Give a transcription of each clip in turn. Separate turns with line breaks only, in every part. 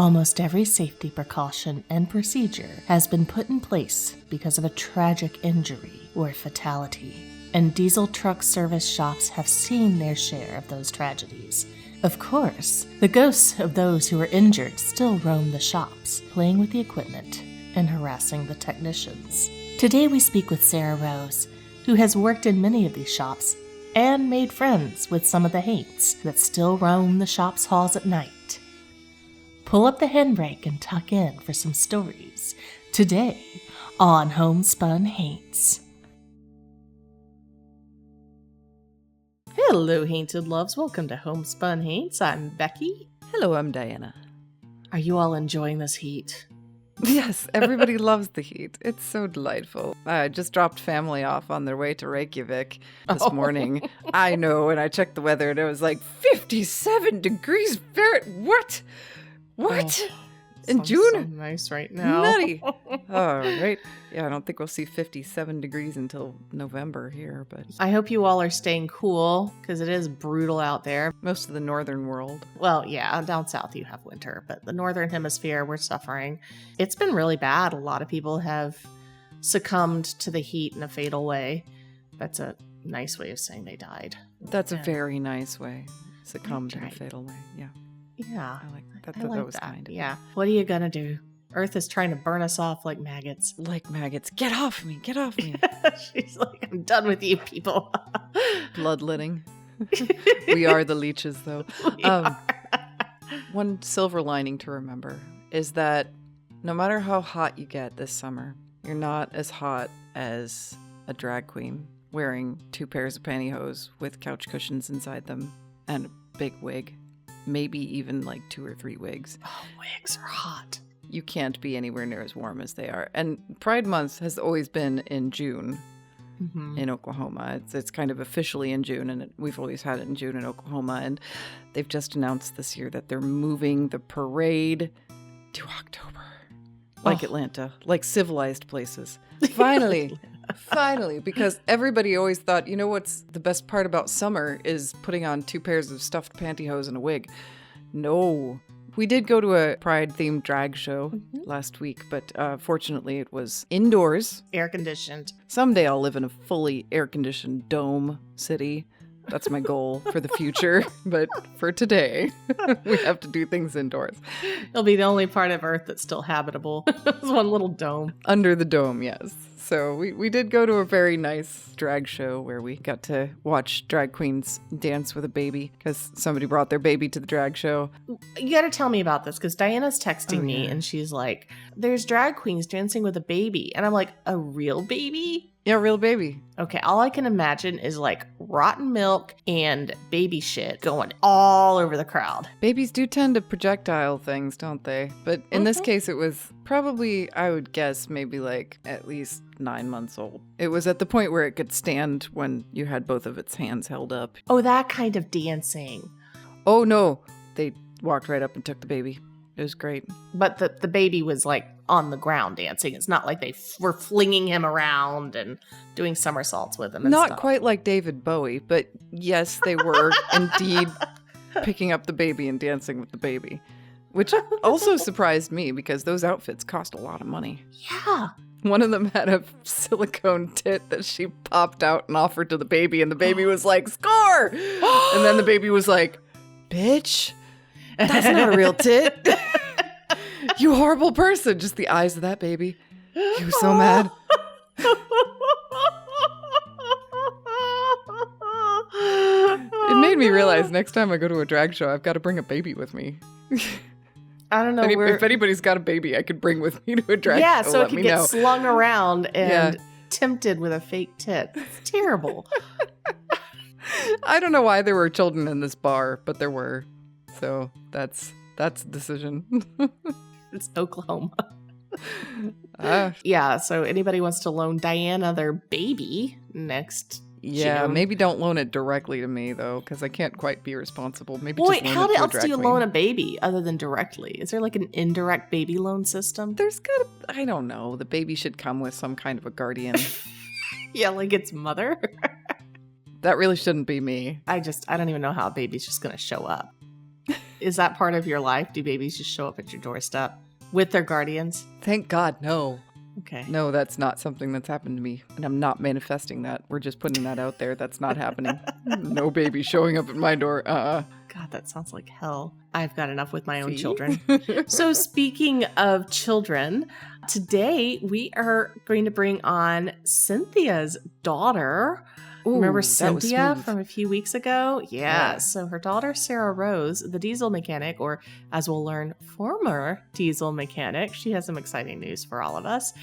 Almost every safety precaution and procedure has been put in place because of a tragic injury or fatality, and diesel truck service shops have seen their share of those tragedies. Of course, the ghosts of those who were injured still roam the shops, playing with the equipment and harassing the technicians. Today we speak with Sara Rose, who has worked in many of these shops and made friends with some of the haints that still roam the shop's halls at night. Pull up the handbrake and tuck in for some stories today on Homespun Haints. Hello, Hainted Loves. Welcome to Homespun Haints. I'm Becky.
Hello, I'm Diana.
Are you all enjoying this heat?
Yes, everybody loves the heat. It's so delightful. I just dropped family off on their way to Reykjavik this morning. I know, and I checked the weather and it was like 57 degrees Fahrenheit. What? What? In June?
So nice right now.
Nutty. All right. Yeah, I don't think we'll see 57 degrees until November here, but
I hope you all are staying cool because it is brutal out there.
most of the northern world.
Well, yeah, down south you have winter, but the northern hemisphere, we're suffering. It's been really bad. A lot of people have succumbed to the heat in a fatal way. That's a nice way of saying they died.
That's a very nice way. Succumbed in a
Right.
fatal way. Yeah.
Yeah.
I like that.
I
That
like
was
that.
kind of
Yeah. What are you gonna do? Earth is trying to burn us off like maggots.
like maggots. Get off me. Get off me.
She's like, I'm done with you people.
Bloodletting. We are the leeches, though.
We are.
One silver lining to remember is that no matter how hot you get this summer, you're not as hot as a drag queen wearing 2 pairs of pantyhose with couch cushions inside them and a big wig. Maybe even like 2 or 3 wigs.
Oh, wigs are hot.
You can't be anywhere near as warm as they are. And Pride Month has always been in June.
Mm-hmm.
In Oklahoma. It's kind of officially in June, and we've always had it in June in Oklahoma. And they've just announced this year that they're moving the parade to October. Like Atlanta, like civilized places. Finally, finally, because everybody always thought, you know what's the best part about summer is putting on 2 pairs of stuffed pantyhose and a wig. No. We did go to a Pride-themed drag show last week, but fortunately it was indoors.
Air conditioned.
Someday I'll live in a fully air-conditioned dome city. That's my goal for the future. But for today, we have to do things indoors.
It'll be the only part of Earth that's still habitable. It's one little dome.
Under the dome, yes. So we did go to a very nice drag show where we got to watch drag queens dance with a baby because somebody brought their baby to the drag show.
You gotta tell me about this because Diana's texting me and she's like, there's drag queens dancing with a baby. And I'm like, a real baby?
Yeah, real baby.
Okay, all I can imagine is like rotten milk and baby shit going all over the crowd.
Babies do tend to projectile things, don't they? But in this case, it was probably, I would guess, maybe like at least 9 months old. It was at the point where it could stand when you had both of its hands held up.
Oh, that kind of dancing.
Oh, no. They walked right up and took the baby. It was great.
But the baby was like on the ground dancing. It's not like they were flinging him around and doing somersaults with him and
Not
stuff.
quite like David Bowie, but yes, they were indeed picking up the baby and dancing with the baby, which also surprised me because those outfits cost a lot of money.
Yeah.
One of them had a silicone tit that she popped out and offered to the baby, and the baby was like, "Score!" And then the baby was like, "Bitch, that's not a real tit." You horrible person. Just the eyes of that baby. He was so mad. It made me realize next time I go to a drag show, I've got to bring a baby with me.
I don't know.
If anybody's got a baby I could bring with me to a drag show,
so it
let
can
me
get
know.
slung around and tempted with a fake tit. It's terrible.
I don't know why there were children in this bar, but there were. So that's a decision.
It's Oklahoma.
Ah,
Yeah, so anybody wants to loan Diana their baby next
yeah,
June.
maybe don't loan it directly to me, though, because I can't quite be responsible. Maybe
Wait,
just loan
how
it to a
else
drag
do you
queen.
loan a baby other than directly? Is there like an indirect baby loan system?
There's gotta, I don't know. The baby should come with some kind of a guardian.
Yeah, like its mother.
That really shouldn't be me.
I don't even know how a baby's just going to show up. Is that part of your life? Do babies just show up at your doorstep with their guardians?
Thank God, no.
Okay.
No, that's not something that's happened to me. And I'm not manifesting that. We're just putting that out there. That's not happening. No baby showing up at my door.
God, that sounds like hell. I've got enough with my own
See?
children. So speaking of children, today we are going to bring on Cynthia's daughter.
Ooh,
Remember
that was
Cynthia
smooth.
from a few weeks ago? Yeah.
Yeah.
So her daughter, Sara Rose, the diesel mechanic, or as we'll learn, former diesel mechanic. She has some exciting news for all of us.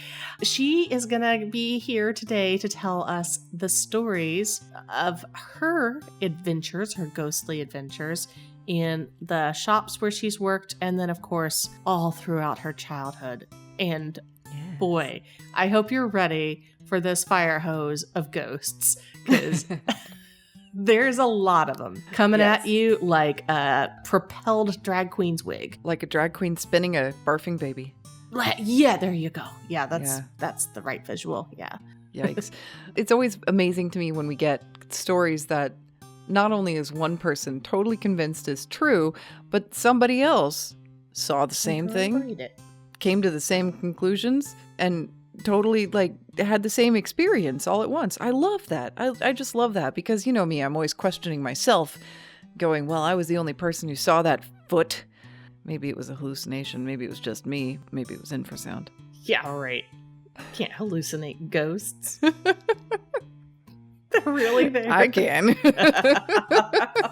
She is going to be here today to tell us the stories of her adventures, her ghostly adventures in the shops where she's worked, and then, of course, all throughout her childhood. And boy, I hope you're ready for this fire hose of ghosts, because there's a lot of them coming at you like a propelled drag queen's wig.
Like a drag queen spinning a barfing baby.
Yeah, there you go. Yeah, that's the right visual. Yeah.
Yikes. It's always amazing to me when we get stories that not only is one person totally convinced is true, but somebody else saw the same thing, came to the same conclusions, and totally had the same experience all at once. I love that. I just love that, because you know me, I'm always questioning myself, going, well, I was the only person who saw that foot. Maybe it was a hallucination. Maybe it was just me. Maybe it was infrasound.
Yeah, right. Can't hallucinate ghosts. They're really there.
I can.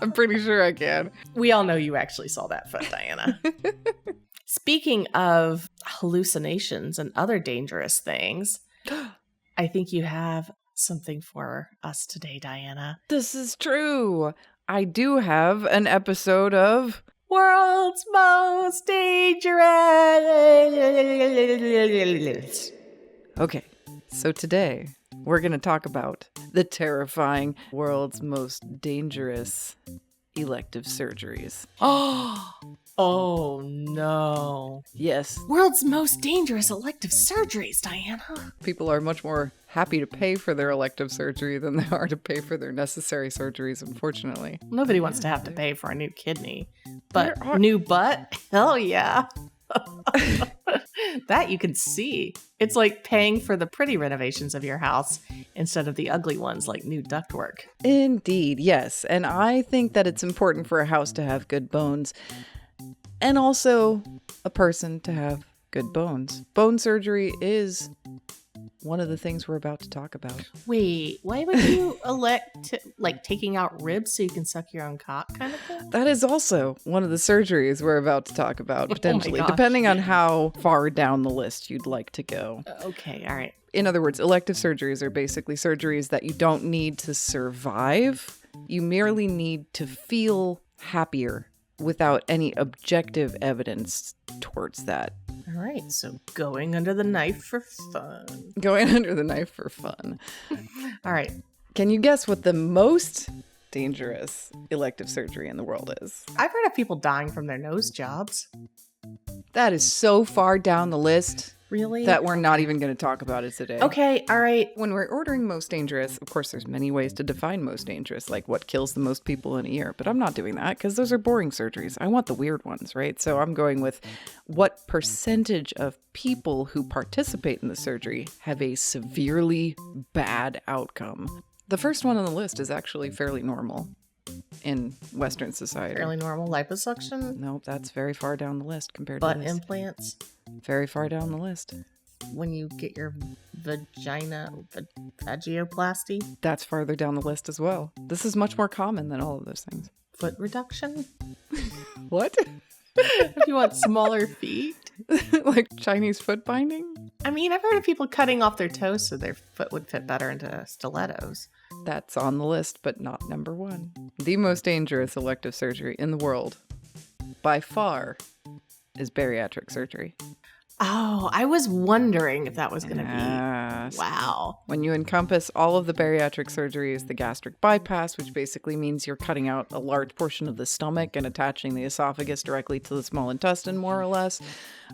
I'm pretty sure I can.
We all know you actually saw that foot, Diana. Speaking of hallucinations and other dangerous things, I think you have something for us today, Diana.
This is true. I do have an episode of
World's Most Dangerous.
Okay, so today we're going to talk about the terrifying world's most dangerous elective surgeries.
Oh no.
Yes.
World's most dangerous elective surgeries, Diana.
People are much more happy to pay for their elective surgery than they are to pay for their necessary surgeries, unfortunately.
Nobody wants to have to pay for a new kidney. But new butt? Hell yeah. That you can see. It's like paying for the pretty renovations of your house instead of the ugly ones like new ductwork.
Indeed, yes. And I think that it's important for a house to have good bones, and also a person to have good bones. Bone surgery is one of the things we're about to talk about.
Wait, why would you elect to, taking out ribs so you can suck your own cock kind of thing?
That is also one of the surgeries we're about to talk about, potentially,
gosh.
depending on how far down the list you'd like to go.
Okay, all right.
In other words, elective surgeries are basically surgeries that you don't need to survive. You merely need to feel happier without any objective evidence towards that.
All right, so going under the knife for fun.
Going under the knife for fun.
All right.
Can you guess what the most dangerous elective surgery in the world is?
I've heard of people dying from their nose jobs.
That is so far down the list
Really?
that we're not even going to talk about it today.
Okay, all right.
When we're ordering most dangerous, of course, there's many ways to define most dangerous, like what kills the most people in a year. But I'm not doing that because those are boring surgeries. I want the weird ones, right? So I'm going with what percentage of people who participate in the surgery have a severely bad outcome. The first one on the list is actually fairly normal in Western society.
Fairly normal liposuction?
Nope, that's very far down the list compared
Butt
to this.
implants?
Very far down the list.
When you get your vagina vagioplasty?
That's farther down the list as well. This is much more common than all of those things.
Foot reduction?
What?
If you want smaller feet?
Like Chinese foot binding?
I mean, I've heard of people cutting off their toes so their foot would fit better into stilettos.
That's on the list, but not number one. The most dangerous elective surgery in the world, by far, is bariatric surgery.
Oh, I was wondering if that was going to
Yes.
be. Wow.
When you encompass all of the bariatric surgeries, the gastric bypass, which basically means you're cutting out a large portion of the stomach and attaching the esophagus directly to the small intestine, more or less.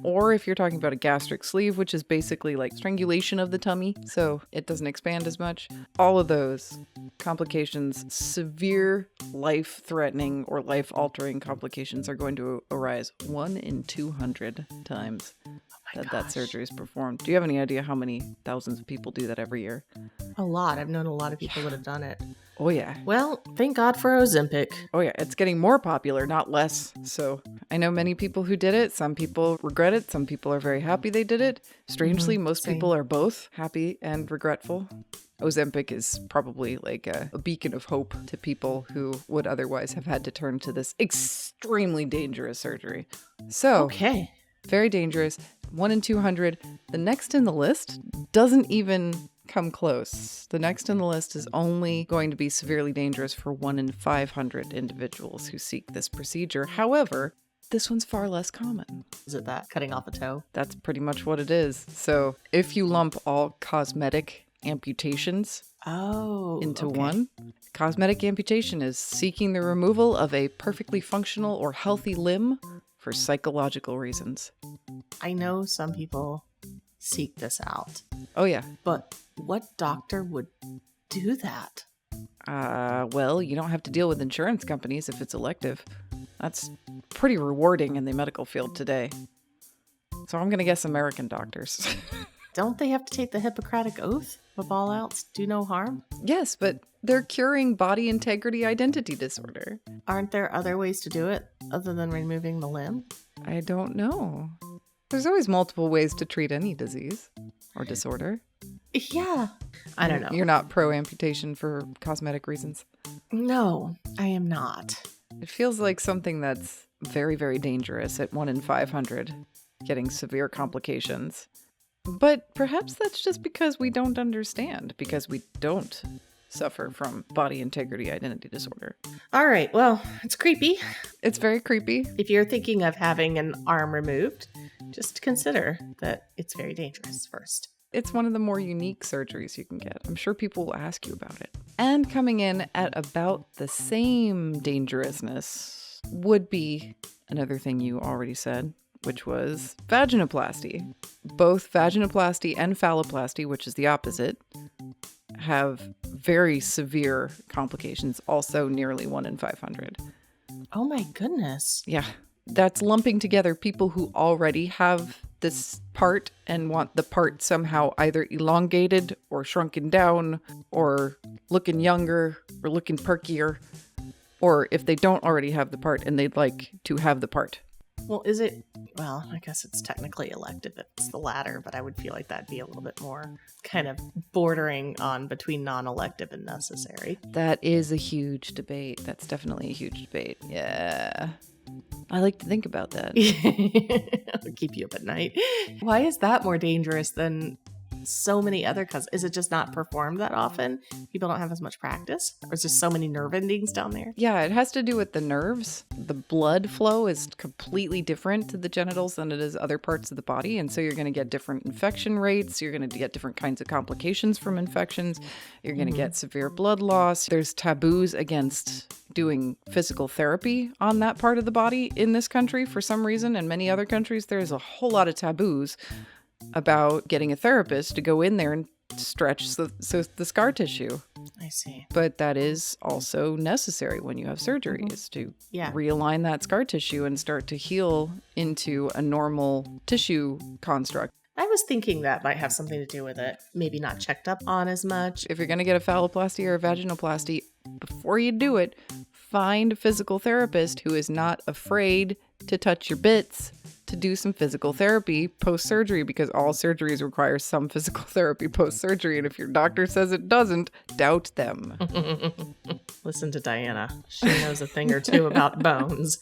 Or if you're talking about a gastric sleeve, which is basically like strangulation of the tummy, so it doesn't expand as much. All of those complications, severe life-threatening or life-altering complications, are going to arise 1 in 200 times that surgery is performed. Do you have any idea how many thousands of people do that every year?
A lot. I've known a lot of people that have done it.
Oh, yeah.
Well, thank God for Ozempic.
Oh, yeah. It's getting more popular, not less. So I know many people who did it. Some people regret it. Some people are very happy they did it. Strangely, most people are both happy and regretful. Ozempic is probably like a beacon of hope to people who would otherwise have had to turn to this extremely dangerous surgery. So,
okay.
Very dangerous. 1 in 200. The next in the list doesn't even come close. The next in the list is only going to be severely dangerous for 1 in 500 individuals who seek this procedure. However, this one's far less common.
Is it that cutting off a toe?
That's pretty much what it is. So if you lump all cosmetic amputations into one, cosmetic amputation is seeking the removal of a perfectly functional or healthy limb for psychological reasons.
I know some people seek this out.
Oh, yeah.
But what doctor would do that?
Well, you don't have to deal with insurance companies if it's elective. That's pretty rewarding in the medical field today. So I'm going to guess American doctors.
Don't they have to take the Hippocratic Oath? Above all else, do no harm?
Yes, but they're curing body integrity identity disorder.
Aren't there other ways to do it other than removing the limb?
I don't know. There's always multiple ways to treat any disease or disorder.
Yeah. I don't know.
You're not pro-amputation for cosmetic reasons?
No, I am not.
It feels like something that's very, very dangerous at 1 in 500, getting severe complications. But perhaps that's just because we don't understand, because we don't suffer from body integrity identity disorder.
All right, well, it's creepy.
It's very creepy.
If you're thinking of having an arm removed, just consider that it's very dangerous first.
It's one of the more unique surgeries you can get. I'm sure people will ask you about it. And coming in at about the same dangerousness would be another thing you already said, which was vaginoplasty. Both vaginoplasty and phalloplasty, which is the opposite, have very severe complications, also nearly 1 in 500.
Oh my goodness.
Yeah. That's lumping together people who already have this part and want the part somehow either elongated or shrunken down or looking younger or looking perkier, or if they don't already have the part and they'd like to have the part.
Well, well, I guess it's technically elective if it's the latter, but I would feel like that'd be a little bit more kind of bordering on between non-elective and necessary.
That is a huge debate. That's definitely a huge debate. Yeah. I like to think about that.
It'll keep you up at night. Why is that more dangerous than so many other cuts? Is it just not performed that often? People don't have as much practice? Or is there so many nerve endings down there?
Yeah, it has to do with the nerves. The blood flow is completely different to the genitals than it is other parts of the body. And so you're going to get different infection rates. You're going to get different kinds of complications from infections. You're going to get severe blood loss. There's taboos against doing physical therapy on that part of the body in this country for some reason. In many other countries, there's a whole lot of taboos about getting a therapist to go in there and stretch the scar tissue.
I see.
But that is also necessary when you have surgery, is to realign that scar tissue and start to heal into a normal tissue construct.
I was thinking that might have something to do with it. Maybe not checked up on as much.
If you're going to get a phalloplasty or a vaginoplasty, before you do it, find a physical therapist who is not afraid to touch your bits to do some physical therapy post-surgery, because all surgeries require some physical therapy post-surgery. And if your doctor says it doesn't, doubt them.
Listen to Diana. She knows a thing or two about bones.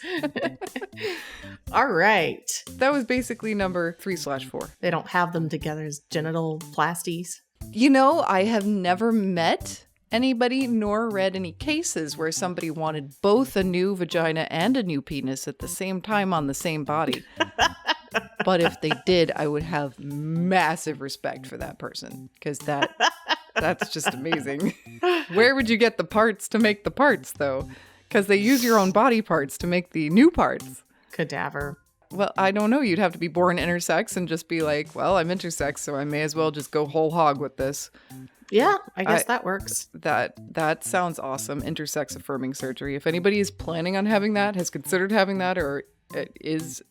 All right.
That was basically number 3/4.
They don't have them together as genital plasties.
You know, I have never met anybody nor read any cases where somebody wanted both a new vagina and a new penis at the same time on the same body. But if they did, I would have massive respect for that person, because that's just amazing. Where would you get the parts to make the parts, though? Because they use your own body parts to make the new parts.
Cadaver.
Well, I don't know. You'd have to be born intersex and just be like, well, I'm intersex, so I may as well just go whole hog with this.
Yeah, I guess that works.
That sounds awesome. Intersex affirming surgery. If anybody is planning on having that, has considered having that, or has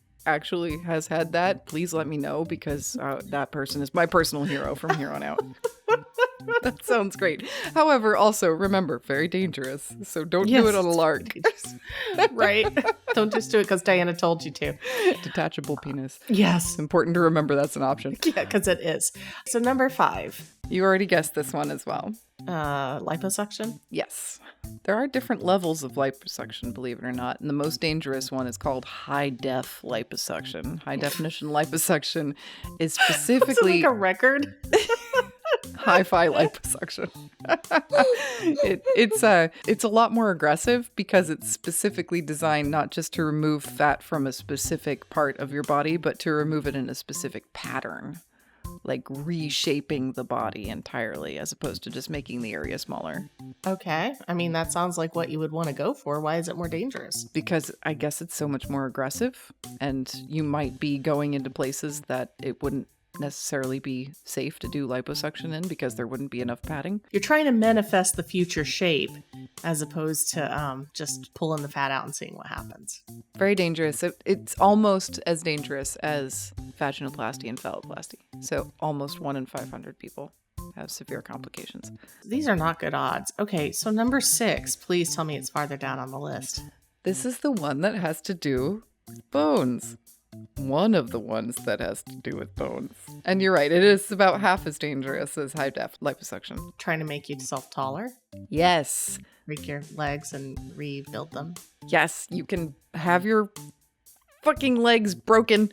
had that, please let me know, because that person is my personal hero from here on out. That sounds great. However, also remember, very dangerous. So don't do it on a lark.
Right. Don't just do it because Diana told you to.
Detachable penis.
Yes.
It's important to remember that's an option.
Yeah, because it is. So number 5.
You already guessed this one as well.
Liposuction?
Yes. There are different levels of liposuction, believe it or not. And the most dangerous one is called high-def liposuction. High-definition liposuction is specifically...
Is it like a record?
Hi-fi liposuction. It's a lot more aggressive because it's specifically designed not just to remove fat from a specific part of your body, but to remove it in a specific pattern, like reshaping the body entirely, as opposed to just making the area smaller.
Okay. I mean, that sounds like what you would want to go for. Why is it more dangerous?
Because I guess it's so much more aggressive, and you might be going into places that it wouldn't necessarily be safe to do liposuction in, because there wouldn't be enough padding.
You're trying to manifest the future shape as opposed to just pulling the fat out and seeing what happens.
Very dangerous. It's almost as dangerous as vaginoplasty and phalloplasty. So almost 1 in 500 people have severe complications.
These are not good odds. Okay, so number 6, please tell me it's farther down on the list.
This is the one that has to do with bones. One of the ones that has to do with bones. And you're right, it is about half as dangerous as high-def liposuction.
Trying to make yourself taller?
Yes.
Break your legs and rebuild them?
Yes, you can have your fucking legs broken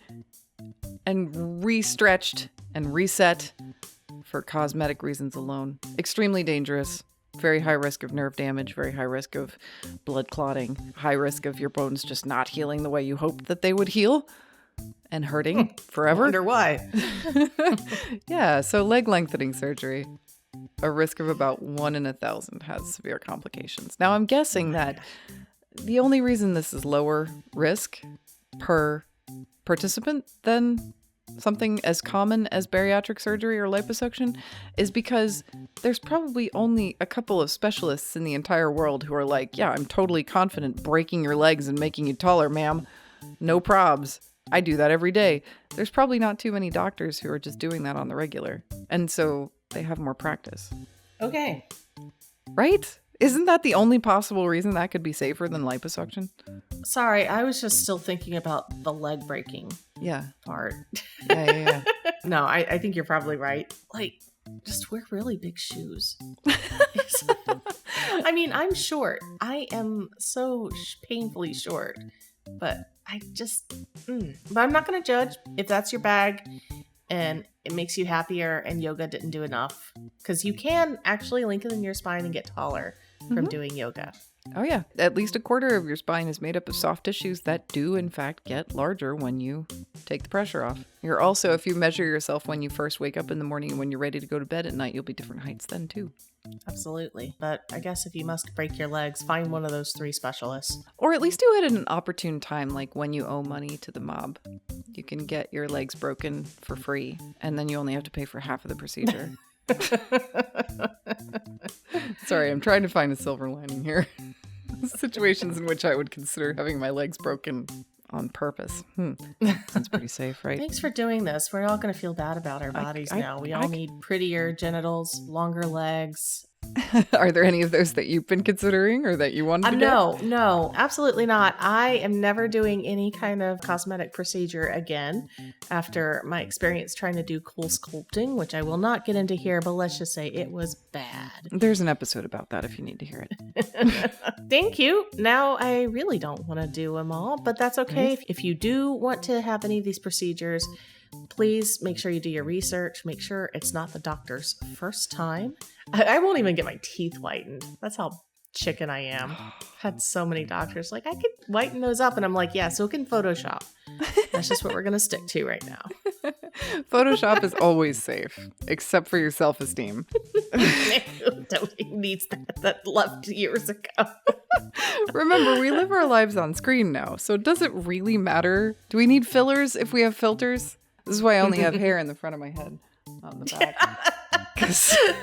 and re-stretched and reset for cosmetic reasons alone. Extremely dangerous. Very high risk of nerve damage, very high risk of blood clotting, high risk of your bones just not healing the way you hoped that they would heal and hurting forever.
I wonder why.
Yeah, so leg lengthening surgery, a risk of about 1 in 1,000 has severe complications. Now, I'm guessing that the only reason this is lower risk per participant than something as common as bariatric surgery or liposuction is because there's probably only a couple of specialists in the entire world who are like, yeah, I'm totally confident breaking your legs and making you taller, ma'am. No probs. I do that every day. There's probably not too many doctors who are just doing that on the regular. And so they have more practice.
Okay.
Right? Isn't that the only possible reason that could be safer than liposuction?
Sorry, I was just still thinking about the leg breaking part.
Yeah.
No, I think you're probably right. Like, just wear really big shoes. I mean, I'm short. I am so painfully short. But I just... But I'm not going to judge if that's your bag and it makes you happier and yoga didn't do enough. Because you can actually lengthen your spine and get taller from doing yoga.
Oh yeah, at least a quarter of your spine is made up of soft tissues that do in fact get larger when you take the pressure off. You're also, if you measure yourself when you first wake up in the morning and when you're ready to go to bed at night, you'll be different heights then too.
Absolutely. But I guess if you must break your legs, find one of those 3 specialists.
Or at least do it at an opportune time, like when you owe money to the mob. You can get your legs broken for free, and then you only have to pay for half of the procedure. Sorry, I'm trying to find a silver lining here. Situations in which I would consider having my legs broken on purpose. Sounds pretty safe, right?
Thanks for doing this. We're all going to feel bad about our bodies now. We all need prettier genitals, longer legs.
Are there any of those that you've been considering or that you wanted to get?
No, absolutely not. I am never doing any kind of cosmetic procedure again after my experience trying to do cool sculpting, which I will not get into here, but let's just say it was bad.
There's an episode about that if you need to hear it.
Thank you. Now I really don't want to do them all, but that's okay.
Nice.
If you do want to have any of these procedures, please make sure you do your research. Make sure it's not the doctor's first time. I won't even get my teeth whitened. That's how chicken I am. Had so many doctors like, I could whiten those up. And I'm like, yeah, so can Photoshop. That's just what we're going to stick to right now.
Photoshop is always safe, except for your self-esteem.
Nobody needs that left years ago.
Remember, we live our lives on screen now, so does it really matter? Do we need fillers if we have filters? This is why I only have hair in the front of my head, not in the back.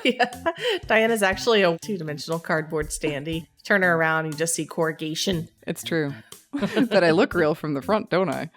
Yeah. Diana's actually a two-dimensional cardboard standee. Turn her around, you just see corrugation.
It's true. But I look real from the front, don't I?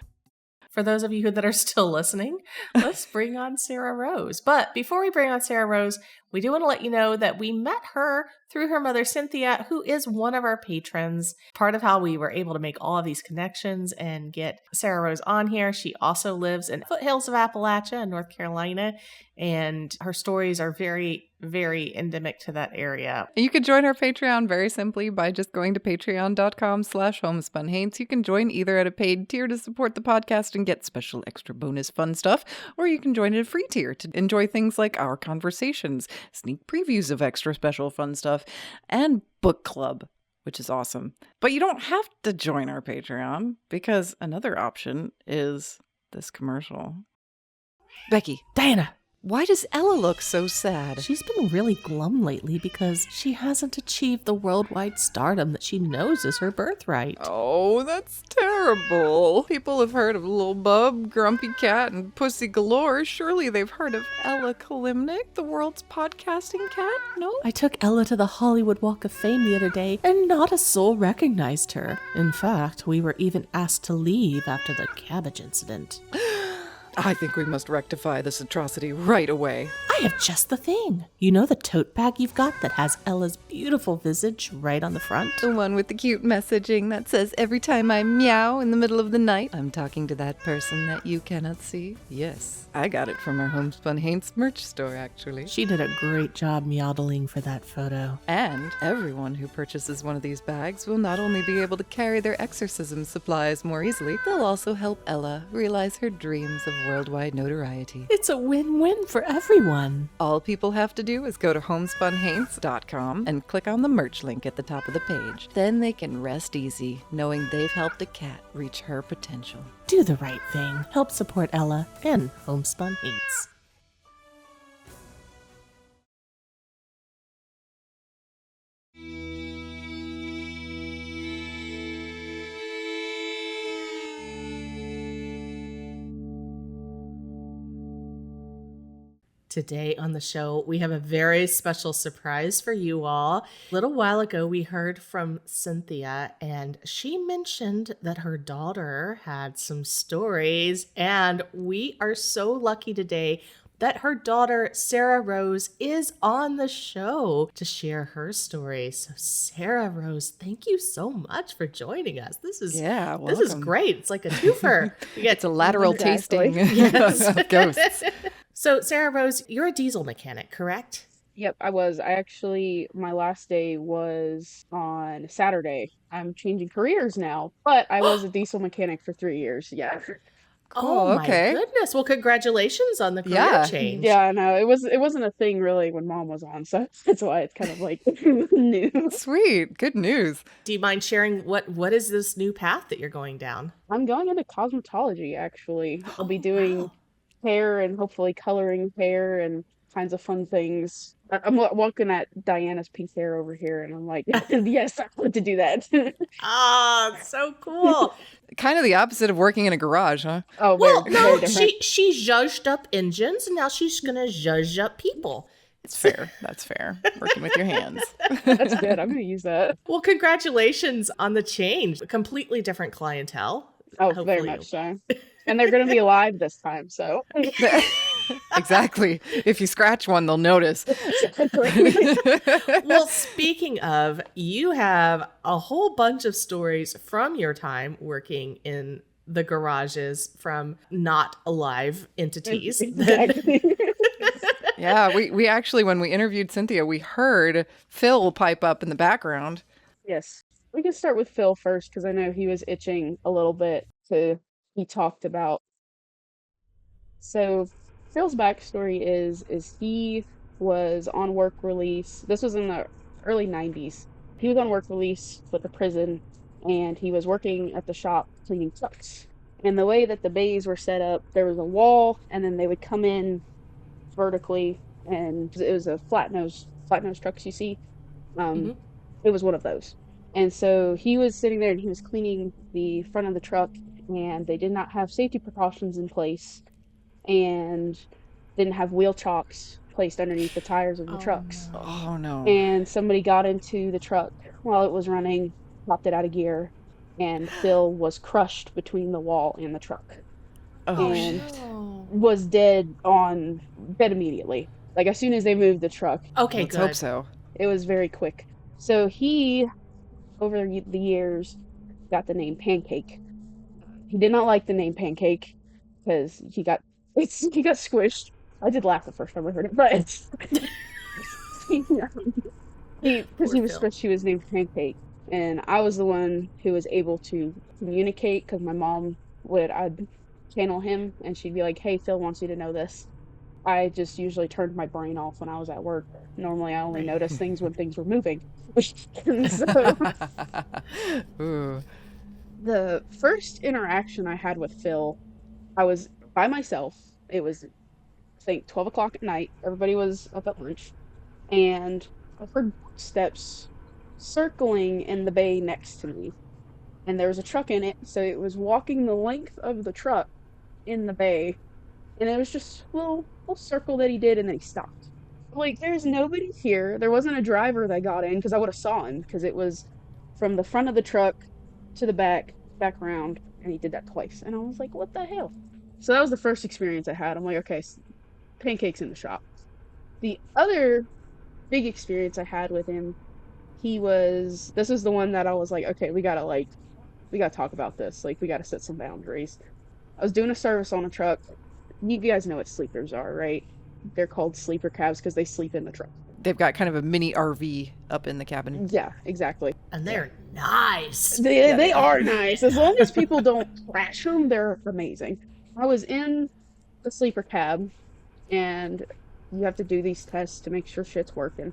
For those of you that are still listening, let's bring on Sara Rose. But before we bring on Sara Rose, we do want to let you know that we met her through her mother, Cynthia, who is one of our patrons. Part of how we were able to make all of these connections and get Sara Rose on here. She also lives in foothills of Appalachia in North Carolina, and her stories are very, very endemic to that area.
You can join our Patreon very simply by just going to patreon.com/homespunhaints. You can join either at a paid tier to support the podcast and get special extra bonus fun stuff, or you can join at a free tier to enjoy things like our conversations, sneak previews of extra special fun stuff, and book club, which is awesome. But you don't have to join our Patreon, because another option is this commercial. Becky,
Diana!
why does Ella look so sad?
She's been really glum lately because she hasn't achieved the worldwide stardom that she knows is her birthright.
Oh, that's terrible. People have heard of Lil Bub, Grumpy Cat, and Pussy Galore. Surely they've heard of Ella Kalimnik, the world's podcasting cat? No?
I took Ella to the Hollywood Walk of Fame the other day, and not a soul recognized her. In fact, we were even asked to leave after the cabbage incident.
I think we must rectify this atrocity right away.
I have just the thing. You know the tote bag you've got that has Ella's beautiful visage right on the front?
The one with the cute messaging that says every time I meow in the middle of the night, I'm talking to that person that you cannot see. Yes, I got it from our Homespun Haints merch store, actually.
She did a great job meowdling for that photo.
And everyone who purchases one of these bags will not only be able to carry their exorcism supplies more easily, they'll also help Ella realize her dreams of worldwide notoriety.
It's a win-win for everyone.
All people have to do is go to homespunhaints.com and click on the merch link at the top of the page. Then they can rest easy, knowing they've helped a cat reach her potential.
Do the right thing. Help support Ella and Homespun Haints. Today on the show, we have a very special surprise for you all. A little while ago, we heard from Cynthia, and she mentioned that her daughter had some stories, and we are so lucky today that her daughter, Sara Rose, is on the show to share her story. So Sara Rose, thank you so much for joining us. This is great. It's like a twofer.
It's a lateral tasting
Yes.
of ghosts.
So Sara Rose, you're a diesel mechanic, correct?
Yep, I was. My last day was on Saturday. I'm changing careers now, but I was a diesel mechanic for 3 years. Yeah.
Oh,
okay.
My goodness. Well, congratulations on the career change.
Yeah, no, it wasn't a thing really when Mom was on, so that's why it's kind of like new.
Sweet. Good news.
Do you mind sharing what is this new path that you're going down?
I'm going into cosmetology, actually. I'll be doing hair and hopefully coloring hair and kinds of fun things. I'm walking at Diana's pink hair over here, and I'm like, yes, I want to do that.
So cool.
Kind of the opposite of working in a garage, huh?
Oh,
Well,
very
no,
different.
she zhuzhed up engines, and now she's going to zhuzh up people.
It's fair. That's fair. Working with your hands.
That's good. I'm going to use that.
Well, congratulations on the change. A completely different clientele.
Oh,
Hopefully
very much so. And they're going to be alive this time, so.
Exactly. If you scratch one, they'll notice.
Well, speaking of, you have a whole bunch of stories from your time working in the garages from not alive entities.
Exactly.
Yeah, we actually, when we interviewed Cynthia, we heard Phil pipe up in the background.
Yes. We can start with Phil first, because I know he was itching a little bit to be talked about. So Phil's backstory is he was on work release. This was in the early 90s. He was on work release with the prison, and he was working at the shop cleaning trucks. And the way that the bays were set up, there was a wall, and then they would come in vertically, and it was a flat nose trucks you see. Um, it was one of those. And so he was sitting there and he was cleaning the front of the truck, and they did not have safety precautions in place and didn't have wheel chocks placed underneath the tires of the trucks.
No.
Oh no.
And somebody got into the truck while it was running, popped it out of gear, and Phil was crushed between the wall and the truck.
Oh
and
shit.
was dead immediately. Like as soon as they moved the truck.
Okay,
Let's
good.
hope so.
It was very quick. So he, over the years, got the name Pancake. He did not like the name Pancake because he got squished. I did laugh the first time I heard it, but because he was
Phil.
squished, he was named Pancake, and I was the one who was able to communicate because my mom I'd channel him, and she'd be like, "Hey, Phil wants you to know this." I just usually turned my brain off when I was at work. Normally, I only noticed things when things were moving. And so
Ooh.
the first interaction I had with Phil, I was by myself. It was, I think, 12 o'clock at night. Everybody was up at lunch. And I heard steps circling in the bay next to me. And there was a truck in it, so it was walking the length of the truck in the bay. And it was just a little circle that he did, and then he stopped. Like, there's nobody here. There wasn't a driver that got in, because I would have saw him, because it was from the front of the truck to the back around, and he did that twice. And I was like, what the hell? So that was the first experience I had. I'm like, okay, Pancake's in the shop. The other big experience I had with him, this is the one that I was like, okay, we gotta talk about this. Like, we gotta set some boundaries. I was doing a service on a truck. You guys know what sleepers are, right? They're called sleeper cabs because they sleep in the truck.
They've got kind of a mini RV up in the cabin.
Yeah, exactly.
And they're nice.
They are nice. As long as people don't crash them, they're amazing. I was in the sleeper cab, and you have to do these tests to make sure shit's working.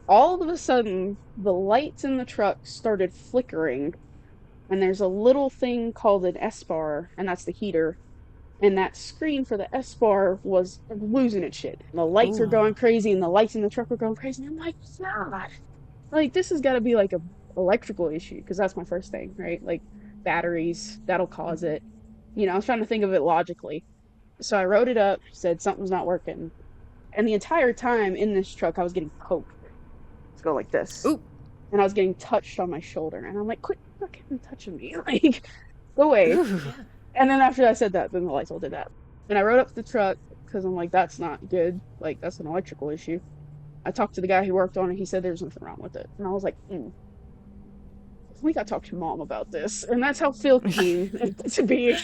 All of a sudden, the lights in the truck started flickering, and there's a little thing called an S-bar, and that's the heater. And that screen for the S-bar was losing its shit. And the lights were going crazy, and the lights in the truck were going crazy. And I'm like, God, like, this has got to be like a electrical issue, because that's my first thing, right? Like, batteries, that'll cause it. You know, I was trying to think of it logically. So I wrote it up, said something's not working. And the entire time in this truck, I was getting poked. Let's go like this.
Ooh.
And I was getting touched on my shoulder. And I'm like, quit fucking touching me. Like, go away.
Ooh.
And then after I said that, then the lights all did that. And I rode up to the truck because I'm like, that's not good. Like, that's an electrical issue. I talked to the guy who worked on it. He said there's nothing wrong with it. And I was like, we got to talk to Mom about this. And that's how Phil came to be.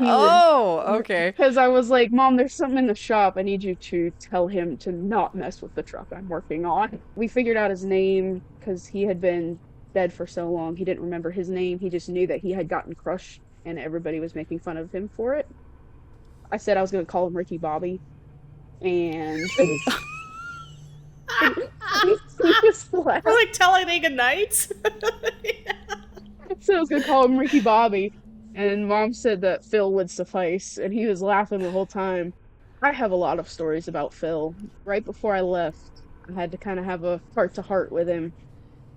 Okay.
Because I was like, Mom, there's something in the shop. I need you to tell him to not mess with the truck I'm working on. We figured out his name because he had been dead for so long. He didn't remember his name. He just knew that he had gotten crushed, and everybody was making fun of him for it. I said I was going to call him Ricky Bobby. And he just laughed.
We're like Talladega Nights.
So I was going to call him Ricky Bobby. And Mom said that Phil would suffice. And he was laughing the whole time. I have a lot of stories about Phil. Right before I left, I had to kind of have a heart-to-heart with him.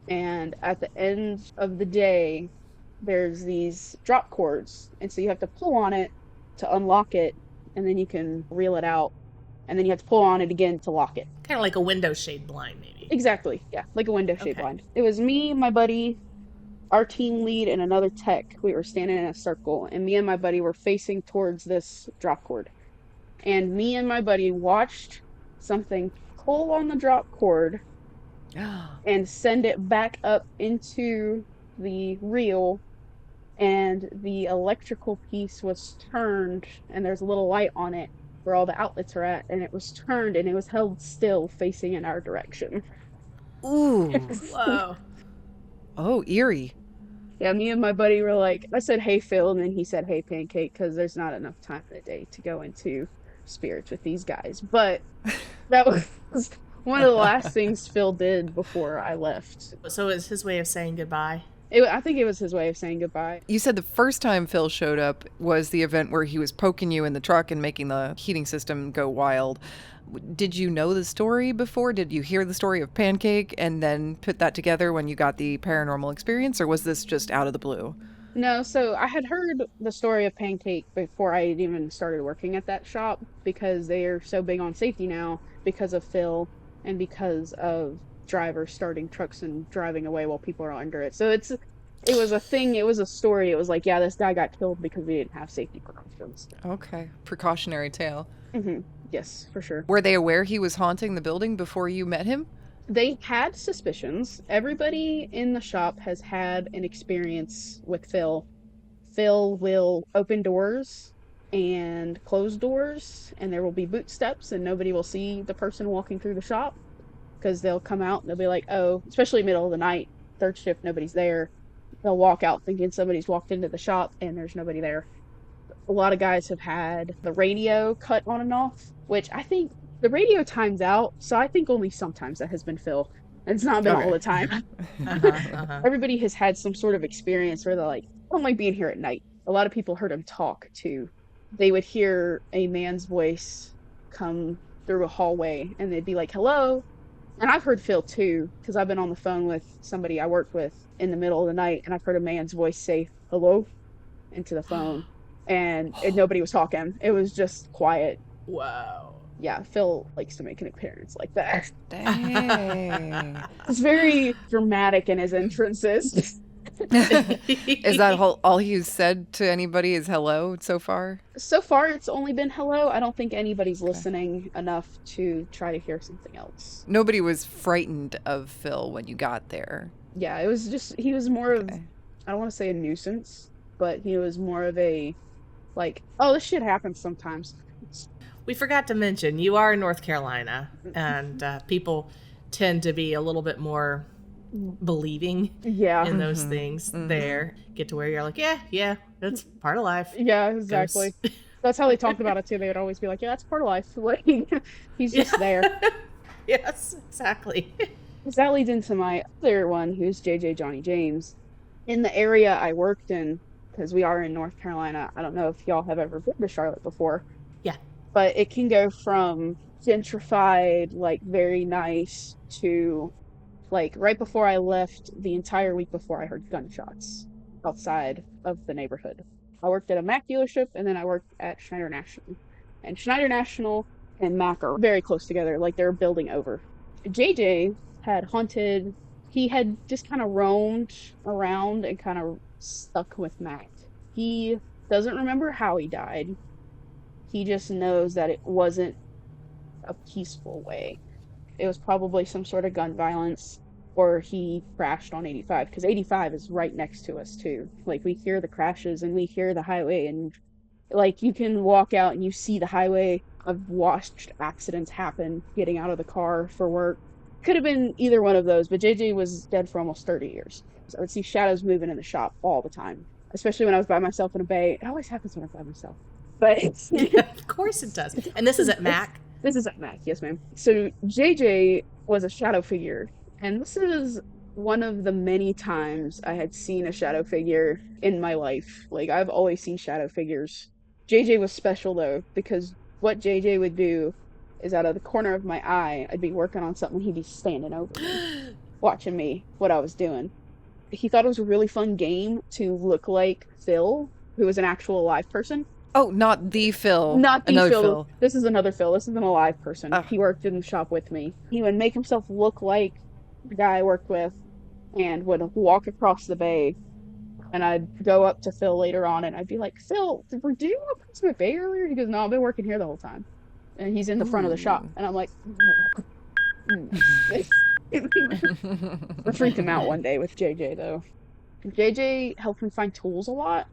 And at the end of the day, there's these drop cords, and so you have to pull on it to unlock it, and then you can reel it out, and then you have to pull on it again to lock it.
Kind of like a window shade blind, maybe.
Exactly, yeah, like a window shade blind. It was me, my buddy, our team lead, and another tech. We were standing in a circle, and me and my buddy were facing towards this drop cord, and me and my buddy watched something pull on the drop cord and send it back up into the reel, and the electrical piece was turned, and there's a little light on it where all the outlets are at, and it was turned, and it was held still facing in our direction.
Ooh.
Whoa.
Oh, eerie.
Yeah, me and my buddy were like, I said, hey, Phil, and then he said, hey, Pancake, because there's not enough time in the day to go into spirits with these guys. But that was One of the last things Phil did before I left.
So it's his way of saying goodbye.
I think it was his way of saying goodbye.
You said the first time Phil showed up was the event where he was poking you in the truck and making the heating system go wild. Did you know the story before? Did you hear the story of Pancake and then put that together when you got the paranormal experience, or was this just out of the blue?
No, so I had heard the story of Pancake before I had even started working at that shop because they are so big on safety now because of Phil and because of drivers starting trucks and driving away while people are under it. So it was a thing, it was a story. It was like, yeah, this guy got killed because we didn't have safety precautions.
Okay. Precautionary tale.
Mm-hmm. Yes, for sure.
Were they aware he was haunting the building before you met him?
They had suspicions. Everybody in the shop has had an experience with Phil. Phil will open doors and close doors, and there will be boot steps, and nobody will see the person walking through the shop because they'll come out and they'll be like, oh, especially middle of the night, third shift, nobody's there. They'll walk out thinking somebody's walked into the shop, and there's nobody there. A lot of guys have had the radio cut on and off, which I think the radio times out, so I think only sometimes that has been Phil. And it's not been all the time. Everybody has had some sort of experience where they're like, I don't like being here at night. A lot of people heard him talk too. They would hear a man's voice come through a hallway and they'd be like, hello. And I've heard Phil too, because I've been on the phone with somebody I worked with in the middle of the night, and I've heard a man's voice say hello into the phone. And nobody was talking. It was just quiet.
Wow.
Yeah, Phil likes to make an appearance like that.
Dang.
It's very dramatic in his entrances.
Is that all he's said to anybody is hello so far?
So far, it's only been hello. I don't think anybody's listening enough to try to hear something else.
Nobody was frightened of Phil when you got there.
Yeah, it was just, he was more of, I don't want to say a nuisance, but he was more of a, like, oh, this shit happens sometimes.
We forgot to mention, you are in North Carolina, and people tend to be a little bit more believing in those things there. Get to where you're like, yeah, that's part of life.
Yeah, exactly. That's how they talked about it too. They would always be like, yeah, that's part of life. Like, he's just there.
Yes, exactly.
That leads into my other one, who's JJ Johnny James. In the area I worked in, because we are in North Carolina, I don't know if y'all have ever been to Charlotte before.
Yeah.
But it can go from gentrified, like very nice, to like right before I left, the entire week before, I heard gunshots outside of the neighborhood. I worked at a Mac dealership, and then I worked at Schneider National. And Schneider National and Mac are very close together, like they're a building over. JJ had haunted, he had just kind of roamed around and kind of stuck with Mac. He doesn't remember how he died. He just knows that it wasn't a peaceful way. It was probably some sort of gun violence, or he crashed on 85, because 85 is right next to us too. Like, we hear the crashes and we hear the highway, and like you can walk out and you see the highway. I've watched accidents happen getting out of the car for work. Could have been either one of those, but JJ was dead for almost 30 years. So I would see shadows moving in the shop all the time, especially when I was by myself in a bay. It always happens when I'm by myself. But
of course it does. And this is at Mac?
This is at Mac, yes ma'am. So JJ was a shadow figure, and this is one of the many times I had seen a shadow figure in my life. Like, I've always seen shadow figures. JJ was special though, because what JJ would do is, out of the corner of my eye, I'd be working on something, he'd be standing over me, watching me, what I was doing. He thought it was a really fun game to look like Phil, who was an actual live person.
Oh, not the Phil.
Not the
Another
Phil. This is another Phil. This is an alive person.
Oh.
He worked in the shop with me. He would make himself look like the guy I worked with and would walk across the bay. And I'd go up to Phil later on and I'd be like, Phil, did you walk across the bay earlier? He goes, no, I've been working here the whole time. And he's in the front of the shop. And I'm like, I freaked him out one day with JJ though. JJ helped me find tools a lot.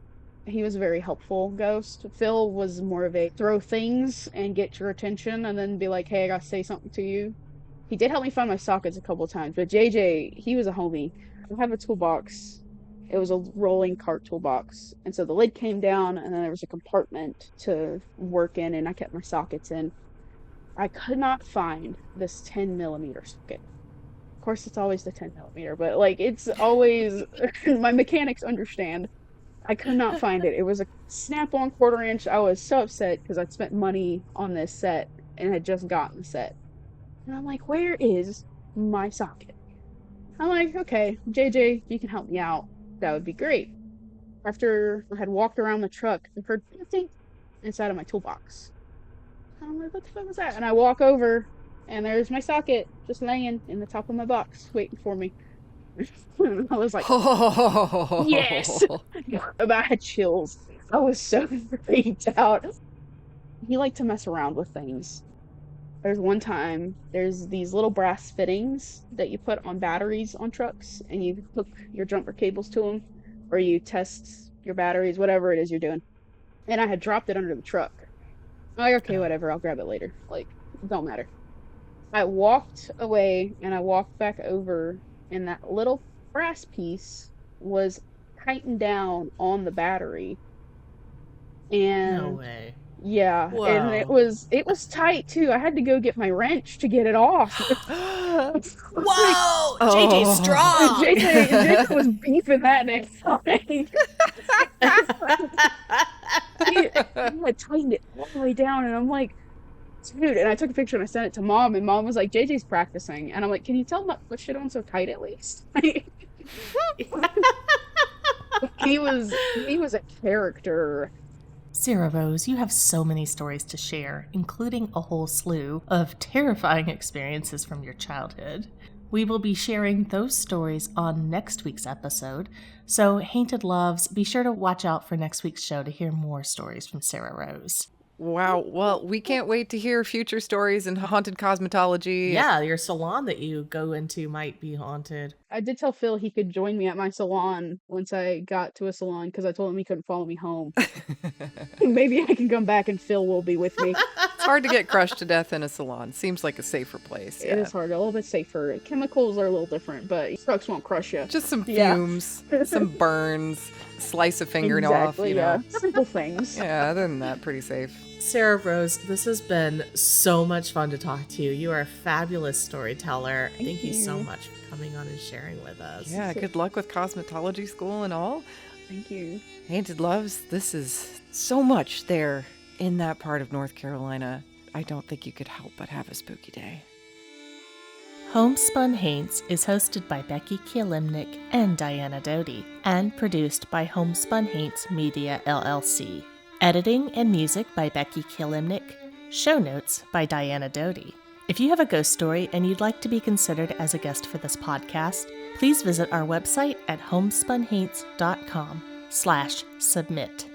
He was a very helpful ghost. Phil was more of a throw things and get your attention and then be like, hey, I gotta say something to you. He did help me find my sockets a couple of times, but JJ, he was a homie. I have a toolbox. It was a rolling cart toolbox. And so the lid came down and then there was a compartment to work in and I kept my sockets in. I could not find this 10 millimeter socket. Of course, it's always the 10 millimeter, but like it's always my mechanics understand. I could not find it. It was a snap-on quarter inch. I was so upset because I'd spent money on this set and had just gotten the set. And I'm like, where is my socket? I'm like, okay, JJ, you can help me out. That would be great. After I had walked around the truck, I heard something inside of my toolbox. I'm like, what the fuck was that? And I walk over, and there's my socket just laying in the top of my box, waiting for me. I was like, yes! I had chills. I was so freaked out. He liked to mess around with things. There's one time, there's these little brass fittings that you put on batteries on trucks, and you hook your jumper cables to them, or you test your batteries, whatever it is you're doing. And I had dropped it under the truck. I'm like, okay, whatever, I'll grab it later. Like, it don't matter. I walked away, and I walked back over, and that little brass piece was tightened down on the battery. And
No way.
yeah,
Whoa.
and it was tight too. I had to go get my wrench to get it off.
Whoa! JJ's strong!
JJ was beefing that next time. I tightened it all the way down, and I'm like, dude, and I took a picture and I sent it to Mom, and Mom was like, JJ's practicing. And I'm like, can you tell him not to put shit on so tight at least? He was a character.
Sara Rose, you have so many stories to share, including a whole slew of terrifying experiences from your childhood. We will be sharing those stories on next week's episode, so Haunted Loves, be sure to watch out for next week's show to hear more stories from Sara Rose.
Wow. Well, we can't wait to hear future stories in haunted cosmetology.
Yeah, your salon that you go into might be haunted.
I did tell Phil he could join me at my salon once I got to a salon because I told him he couldn't follow me home. Maybe I can come back and Phil will be with me.
It's hard to get crushed to death in a salon. Seems like a safer place.
It is hard, a little bit safer. Chemicals are a little different, but trucks won't crush you.
Just some fumes, some burns, slice a fingernail off, you know.
Simple things.
Yeah, other than that, pretty safe.
Sara Rose, this has been so much fun to talk to you. You are a fabulous storyteller. Thank you so much for coming on and sharing with us.
Yeah, good luck with cosmetology school and all.
Thank you.
Haunted Loves, this is so much there in that part of North Carolina. I don't think you could help but have a spooky day.
Homespun Haints is hosted by Becky Kielimnik and Diana Doty, and produced by Homespun Haints Media LLC. Editing and music by Becky Kielimnik. Show notes by Diana Doty. If you have a ghost story and you'd like to be considered as a guest for this podcast, please visit our website at homespunhaints.com/submit.